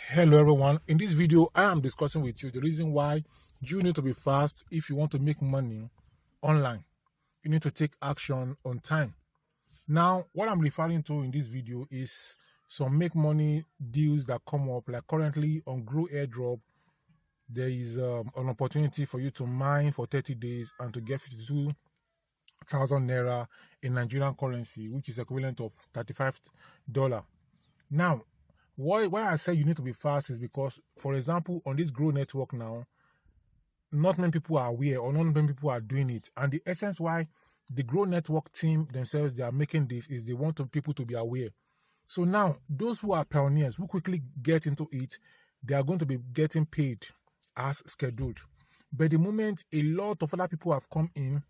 Hello everyone, in this video I am discussing with you the reason why you need to be fast if you want to make money online. You need to take action on time. Now what I'm referring to in this video is some make money deals that come up, like currently on Grow Airdrop there is an opportunity for you to mine for 30 days and to get 52,000 naira in Nigerian currency, which is equivalent of $35. Now why I say you need to be fast is because, for example, on this Grow network now, not many people are aware or not many people are doing it. And the essence why the Grow network team themselves, they are making this is they want people to be aware. So now, those who are pioneers, who quickly get into it, they are going to be getting paid as scheduled. But the moment a lot of other people have come in,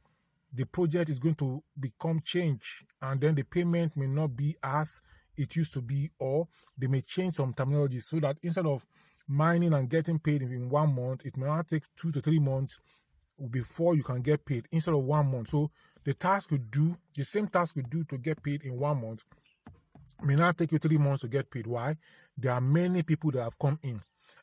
the project is going to become changed, and then the payment may not be as it used to be, or they may change some terminology so that instead of mining and getting paid in 1 month, it may not take 2 to 3 months before you can get paid instead of 1 month. So the same task you do to get paid in 1 month may not take you 3 months to get paid. Why? There are many people that have come in,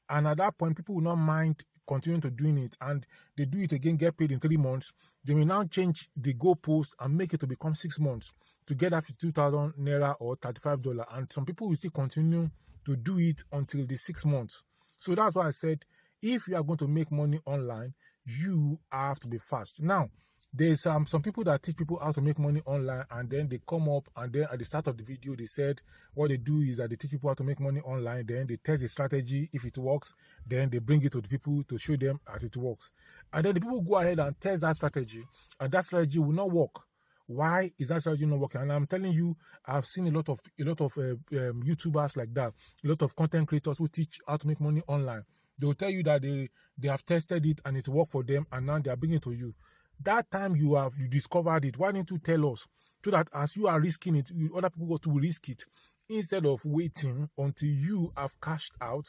and at that point people will not mind continuing to doing it, and they do it again, get paid in 3 months. They may now change the goalpost and make it to become 6 months to get that 52,000 naira or $35, and some people will still continue to do it until the 6 months. So that's why I said, if you are going to make money online, you have to be fast. Now there's some people that teach people how to make money online, and then they come up and then at the start of the video they said what they do is that they teach people how to make money online, then they test the strategy. If it works, then they bring it to the people to show them that it works, and then the people go ahead and test that strategy, and that strategy will not work. Why is that strategy not working? And I'm telling you, I've seen a lot of YouTubers like that, a lot of content creators who teach how to make money online. They will tell you that they have tested it and it worked for them, and now they are bringing it to you. That time you discovered it, why didn't you tell us? So that as you are risking it, other people go to risk it, instead of waiting until you have cashed out.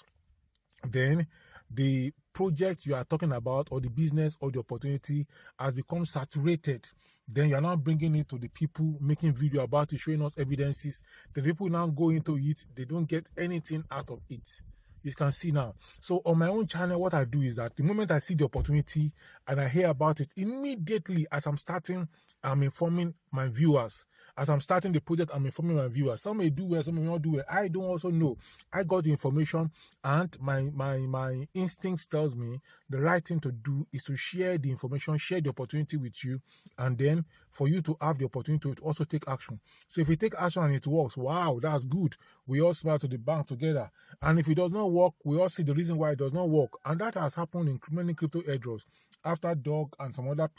Then the project you are talking about, or the business or the opportunity, has become saturated. Then you are now bringing it to the people, making video about it, showing us evidences. The people now go into it, they don't get anything out of it. You can see now. So on my own channel, what I do is that the moment I see the opportunity and I hear about it, immediately as I'm starting, I'm informing my viewers. As I'm starting the project, I'm informing my viewers. Some may do well, some may not do well. I don't also know. I got the information, and my instincts tells me the right thing to do is to share the information, share the opportunity with you, and then for you to have the opportunity to also take action. So if you take action and it works, wow, that's good. We all smile to the bank together. And if it does not work, we all see the reason why it does not work. And that has happened in many crypto airdrops. After Dog and some other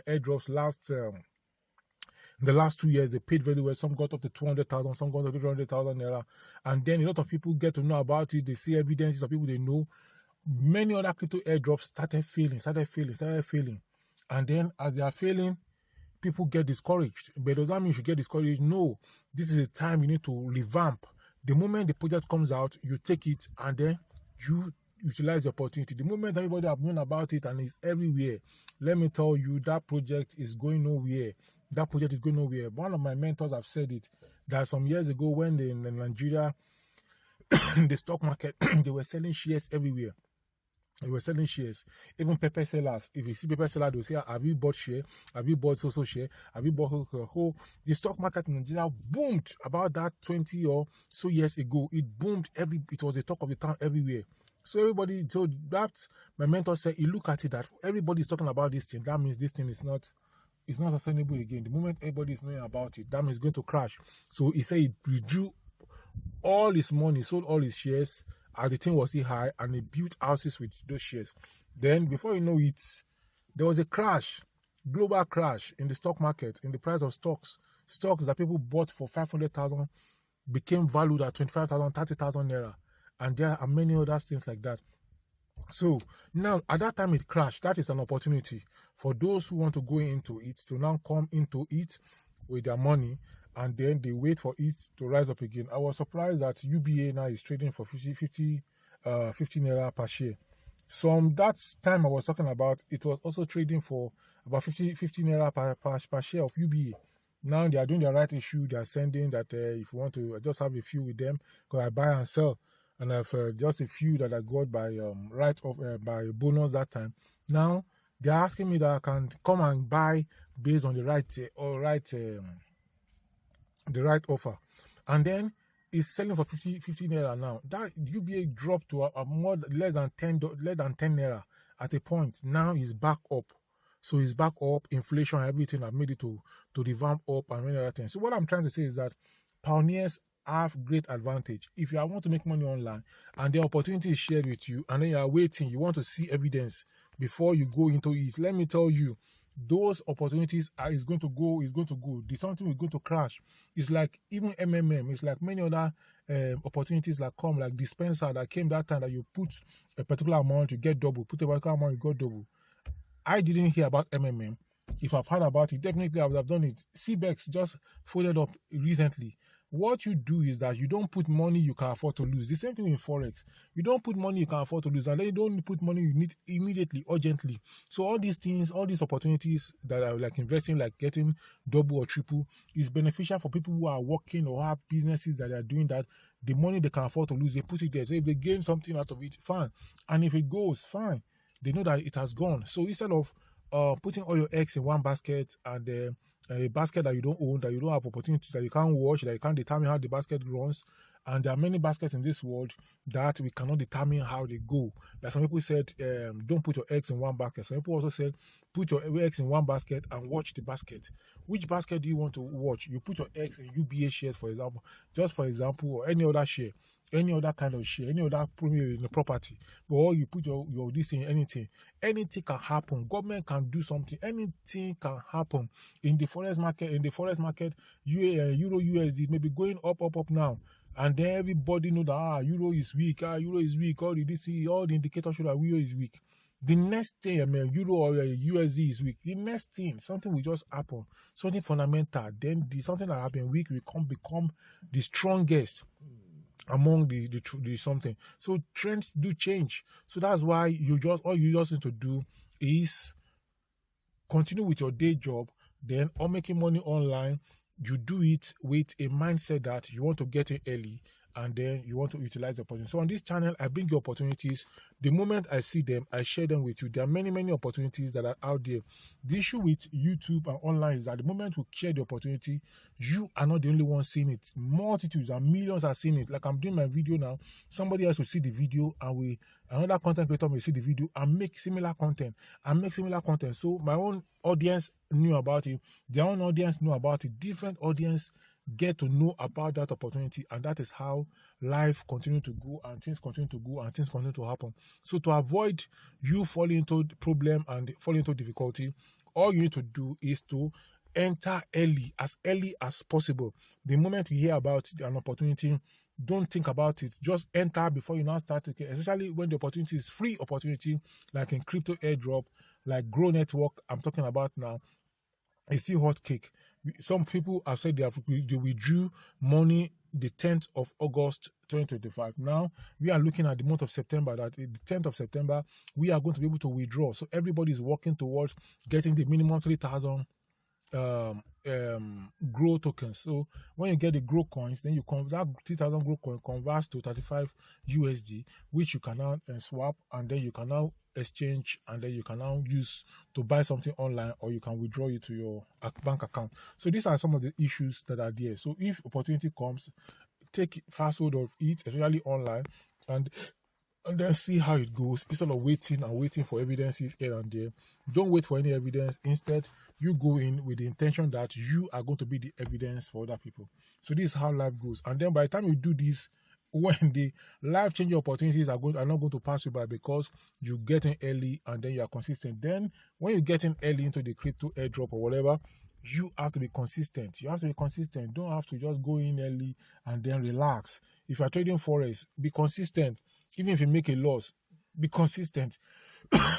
airdrops in the last 2 years, they paid very well. Some got up to 200,000, some got up to 300,000 naira. And then a lot of people get to know about it. They see evidences of people they know. Many other crypto airdrops started failing. And then as they are failing, people get discouraged. But does that mean you should get discouraged? No. This is a time you need to revamp. The moment the project comes out, you take it and then you utilize the opportunity. The moment everybody have known about it and it's everywhere, let me tell you, that project is going nowhere. That project is going nowhere. One of my mentors have said it, that some years ago when in Nigeria, the stock market, they were selling shares everywhere. They were selling shares. Even paper sellers. If you see paper sellers, they'll say, have you bought share? Have you bought so share? Have you bought whole? The stock market in Nigeria boomed about that 20 or so years ago. It boomed. It was the talk of the town everywhere. So everybody, so that my mentor said, you look at it, that everybody is talking about this thing. That means this thing is not sustainable again. The moment everybody is knowing about it, that means it's going to crash. So he said he withdrew all his money, sold all his shares as the thing was still high, and he built houses with those shares. Then before you know it, there was a crash, global crash in the stock market, in the price of stocks. Stocks that people bought for 500,000 became valued at 25,000, 30,000 naira. And there are many other things like that. So now at that time it crashed. That is an opportunity for those who want to go into it to now come into it with their money, and then they wait for it to rise up again. I was surprised that UBA now is trading for 50 naira per share. That time I was talking about, it was also trading for about 50 naira per share of UBA. Now they are doing the right issue. They are sending that if you want to just have a few with them, because I buy and sell. and I've just a few that I got by by bonus that time. Now they're asking me that I can come and buy based on the right offer, and then it's selling for 50 naira now. That UBA dropped to a more less than 10 naira at a point. Now it's back up. So it's back up. Inflation, everything have made it to revamp up and many other things. So what I'm trying to say is that pioneers have great advantage. If you want to make money online and the opportunity is shared with you, and then you are waiting, you want to see evidence before you go into it. Let me tell you, those opportunities is going to go. The something is going to crash. It's like even MMM. It's like many other opportunities that come, like dispenser that came that time that you put a particular amount, you get double. Put a particular amount, you got double. I didn't hear about MMM. If I've heard about it, definitely I would have done it. CBEX just folded up recently. What you do is that you don't put money you can afford to lose. The same thing in Forex. You don't put money you can afford to lose, and then you don't put money you need immediately, urgently. So all these things, all these opportunities that are like investing, like getting double or triple, is beneficial for people who are working or have businesses that are doing that. The money they can afford to lose, they put it there. So if they gain something out of it, fine. And if it goes, fine. They know that it has gone. So instead of putting all your eggs in one basket, and a basket that you don't own, that you don't have opportunities, that you can't watch, that you can't determine how the basket runs, and there are many baskets in this world that we cannot determine how they go. Like some people said, don't put your eggs in one basket. Some people also said, put your eggs in one basket and watch the basket. Which basket do you want to watch? You put your eggs in UBA shares, for example, just for example, or any other share, any other kind of share, any other in the property, or you put your this in anything can happen. Government can do something. Anything can happen in the forex market. Euro USD may be going up now, and then everybody know that euro is weak. Euro is weak. All the indicators show that euro is weak. The next thing, euro or USD is weak. The next thing, something will just happen, something fundamental. Then something that have been weak will become the strongest among the something. So trends do change. So that's why all you just need to do is continue with your day job, then or making money online. You do it with a mindset that you want to get in early, and then you want to utilize the opportunity. So on this channel, I bring you opportunities. The moment I see them, I share them with you. There are many opportunities that are out there. The issue with YouTube and online is that the moment we share the opportunity, you are not the only one seeing it. Multitudes and millions are seeing it. Like I'm doing my video now, somebody else will see the video, and another content creator may see the video and make similar content So my own audience knew about it, their own audience knew about it, different audience get to know about that opportunity, and that is how life continue to go, and things continue to go, and things continue to happen. So to avoid you falling into the problem and falling into difficulty, all you need to do is to enter early as possible. The moment you hear about an opportunity, don't think about it. Just enter before you now start to care, especially when the opportunity is free opportunity, like in crypto airdrop, like Grow Network I'm talking about now. It's still hot cake. Some people have said they withdrew money the 10th of August 2025. Now we are looking at the month of September, that the 10th of September we are going to be able to withdraw. So everybody is working towards getting the minimum 3,000 grow tokens. So when you get the grow coins, then you convert 3,000 grow coin converts to 35 USD, which you can now swap, and then you can now exchange, and then you can now use to buy something online, or you can withdraw it to your bank account. So these are some of the issues that are there. So if opportunity comes, take fast hold of it, especially online, and then see how it goes, instead of waiting for evidences here and there. Don't wait for any evidence. Instead, you go in with the intention that you are going to be the evidence for other people. So this is how life goes. And then by the time you do this, when the life-changing opportunities are not going to pass you by, because you get in early and then you are consistent. Then when you get in early into the crypto airdrop or whatever, you have to be consistent. Don't have to just go in early and then relax. If you're trading forex, be consistent. Even if you make a loss, be consistent.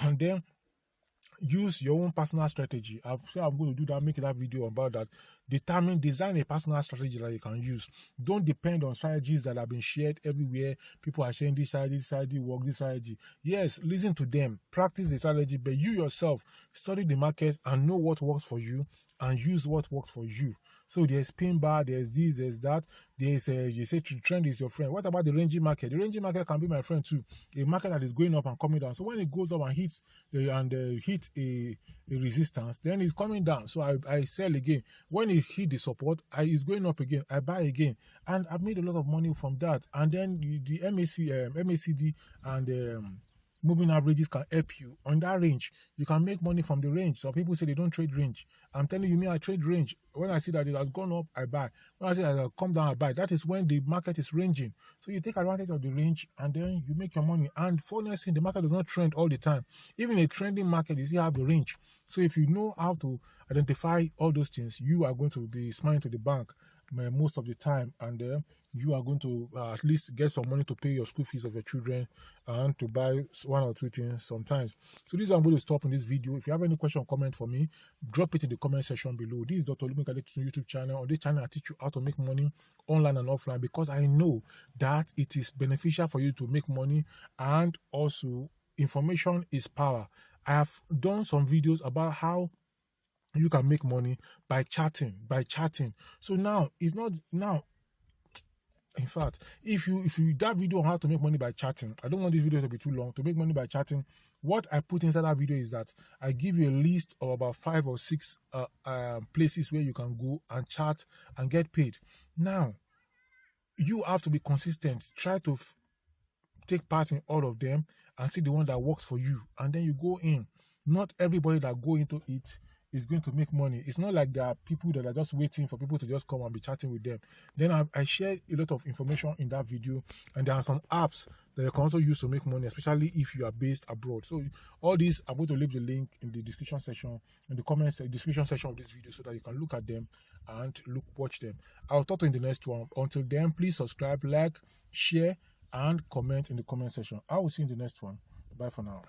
And then use your own personal strategy. I've said I'm going to do that, make that video about that. Design a personal strategy that you can use. Don't depend on strategies that have been shared everywhere. People are saying this strategy work, this strategy. Yes, listen to them, practice the strategy, but you yourself study the markets and know what works for you and use what works for you. So there's pin bar, there's this, there's that. There's you say trend is your friend. What about the ranging market? The ranging market can be my friend too. A market that is going up and coming down. So when it goes up and hits hit a resistance, then it's coming down. So I sell again. When it hit the support, it's going up again. I buy again, and I've made a lot of money from that. And then the MACD and moving averages can help you on that range. You can make money from the range. Some people say they don't trade range. I'm telling you, me, I trade range. When I see that it has gone up, I buy. When I see that it has come down, I buy. That is when the market is ranging. So you take advantage of the range and then you make your money. And funniest thing, the market does not trend all the time. Even a trending market, you still have the range. So if you know how to identify all those things, you are going to be smiling to the bank most of the time, and you are going to at least get some money to pay your school fees of your children and to buy one or two things sometimes. So this is I'm going to stop in this video. If you have any question or comment for me, drop it in the comment section below. This is Dr. Olugbenga Adetitun YouTube channel. On this channel, I teach you how to make money online and offline, because I know that it is beneficial for you to make money, and also information is power. I have done some videos about how you can make money by chatting. So now it's not now. In fact, if you that video on how to make money by chatting, I don't want this video to be too long. To make money by chatting, what I put inside that video is that I give you a list of about 5 or 6 places where you can go and chat and get paid. Now, you have to be consistent. Try to take part in all of them and see the one that works for you, and then you go in. Not everybody that go into it is going to make money. It's not like there are people that are just waiting for people to just come and be chatting with them. Then I share a lot of information in that video, and there are some apps that you can also use to make money, especially if you are based abroad. So all these, I'm going to leave the link in the description section, in the comments description section of this video, so that you can look at them and watch them. I'll talk to you in the next one. Until then, please subscribe, like, share, and comment in the comment section. I will see you in the next one. Bye for now.